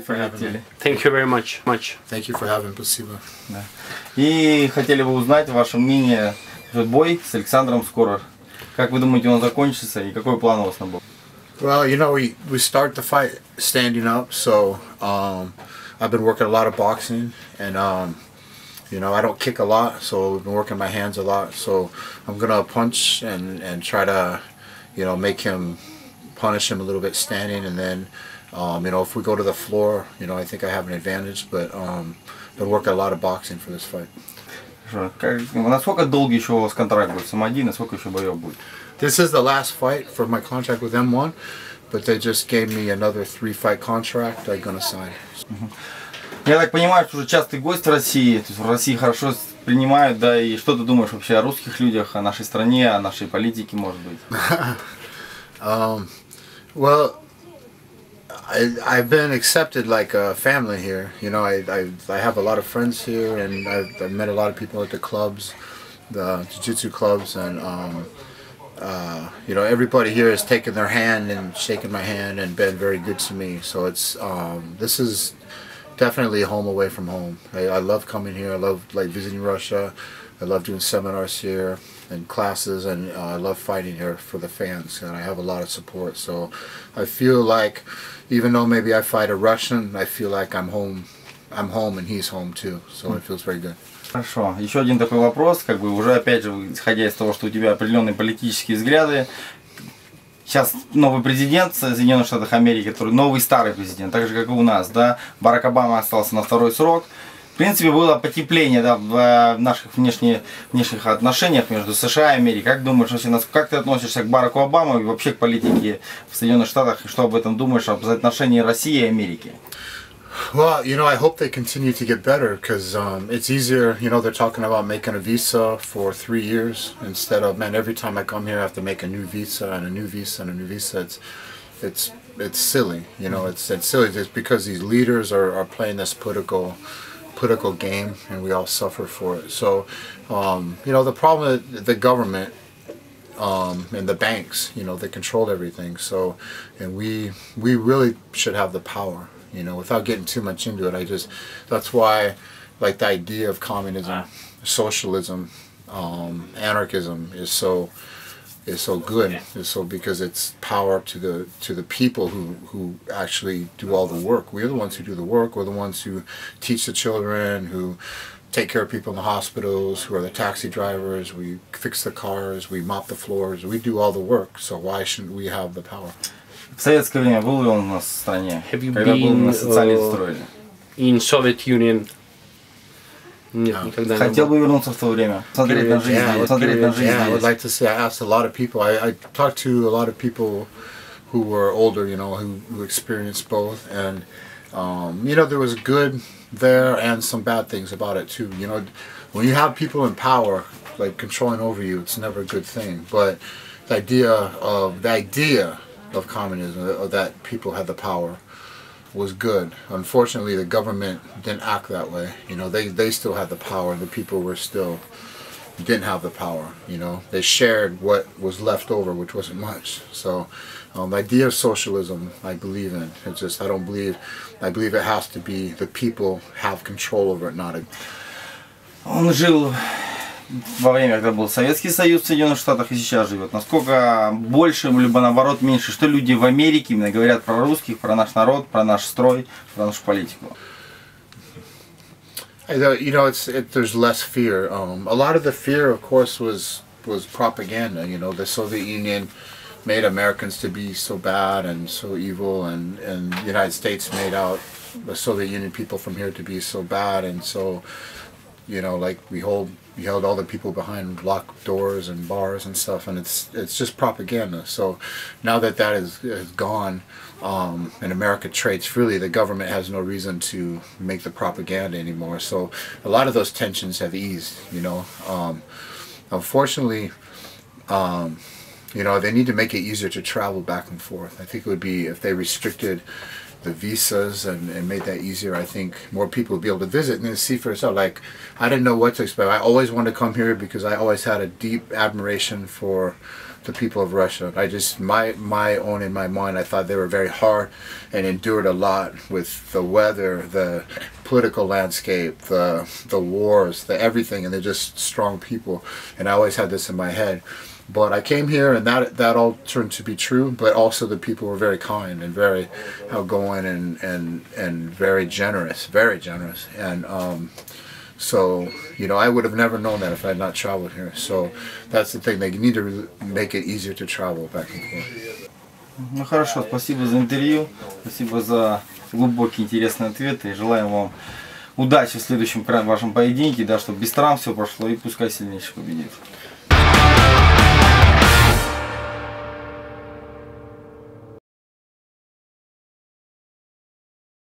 for having me. Thank you very much. Thank you for having me. Спасибо. Да. И хотели бы узнать ваше мнение. Бой с Александром скоро. Как вы думаете, он закончится и какой план у вас на бой? Well, you know, we start the fight standing up, so I've been working a lot of boxing, and you know, I don't kick a lot, so I've been working my hands a lot. So I'm gonna punch and try to, you know, punish him a little bit standing, and then you know, if we go to the floor, you know, I think I have an advantage, but been working a lot of boxing for this fight. Насколько долго еще у вас контракт будет с М1, насколько еще боев будет? This is the last fight for my contract with M1, but they just gave me another 3-fight contract I'm gonna sign. Я так понимаю, что уже частый гость в России, то есть в России хорошо принимают, да, и что ты думаешь вообще о русских людях, о нашей стране, о нашей политике, может быть? Well, I've been accepted like a family here. You know, I have a lot of friends here, and I've met a lot of people at the clubs, the jiu-jitsu clubs, and you know, everybody here has taken their hand and shaken my hand and been very good to me. So it's this is definitely a home away from home. I love coming here. I love like visiting Russia. I love doing seminars here and classes, and I love fighting here for the fans, and I have a lot of support. So I feel like, even though maybe I fight a Russian, I feel like I'm home and he's home too. So it feels very good. Хорошо. Еще один такой вопрос, как бы уже опять же, исходя из того, что у тебя определенные политические взгляды. Сейчас новый президент Соединенных Штатов Америки, который новый старый президент, так же как и у нас, да, Барак Обама остался на 2-й срок. В принципе, было потепление, да, в наших внешних отношениях между США и Америкой. Как думаешь, вообще, как ты относишься к Бараку Обаме и вообще к политике в Соединенных Штатах, и что об этом думаешь, об отношении России и Америки? Well, you know, I hope they continue to get better, because it's easier. You know, they're talking about making a visa for 3 years instead of, man, every time I come here I have to make a new visa and a new visa and a new visa. It's silly. You know, it's silly. It's because these leaders are playing this political game, and we all suffer for it. So, you know, the problem with the government and the banks, you know, they control everything. So, and we really should have the power. You know, without getting too much into it, that's why, like, the idea of communism, socialism, anarchism is so good. Because it's power to the people who actually do all the work. We're the ones who do the work. We're the ones who teach the children, who take care of people in the hospitals, who are the taxi drivers. We fix the cars. We mop the floors. We do all the work. So why shouldn't we have the power? В советское время был ли он у нас в стране, когда был на социализм строили? In Soviet Union. Нет, никогда не был. Хотел бы вернуться в то время, смотреть на жизнь, I would like to say, I asked a lot of people. I talked to a lot of people who were older, you know, who experienced both, and you know, there was good there and some bad things about it too. You know, when you have people in power, like controlling over you, it's never a good thing. But the idea of communism, or that people had the power, was good. Unfortunately, the government didn't act that way. You know, they still had the power. The people didn't have the power. You know, they shared what was left over, which wasn't much. So, the idea of socialism, I believe in. It's just I believe it has to be the people have control over it, not a. Он жил во время, когда был Советский Союз в Соединенных Штатах, и сейчас живет. Насколько больше, либо наоборот меньше, что люди в Америке именно говорят про русских, про наш народ, про наш строй, про нашу политику? You know, there's less fear. A lot of the fear, of course, was propaganda. You know, the Soviet Union made Americans to be so bad and so evil, and the United States made out the Soviet Union people from here to be so bad, and so, you know, like we held all the people behind locked doors and bars and stuff, and it's just propaganda. So now that is gone, and America trades freely, the government has no reason to make the propaganda anymore. So a lot of those tensions have eased. You know, unfortunately, you know, they need to make it easier to travel back and forth. I think it would be, if they restricted the visas and made that easier, I think more people would be able to visit and then see for yourself. Like, I didn't know what to expect. I always wanted to come here because I always had a deep admiration for the people of Russia. I just, my own in my mind, I thought they were very hard and endured a lot with the weather, the political landscape, the wars, the everything, and they're just strong people. And I always had this in my head. But I came here, and that all turned to be true. But also the people were very kind and very outgoing and very generous, and so, you know, I would have never known that if I had not traveled here. So that's the thing, they need to make it easier to travel back and forth. Ну хорошо, спасибо за интервью, спасибо за глубокие интересные ответы. Желаем вам удачи в следующем вашем поединке, да, чтобы без травм все прошло и пускай сильнейший победит.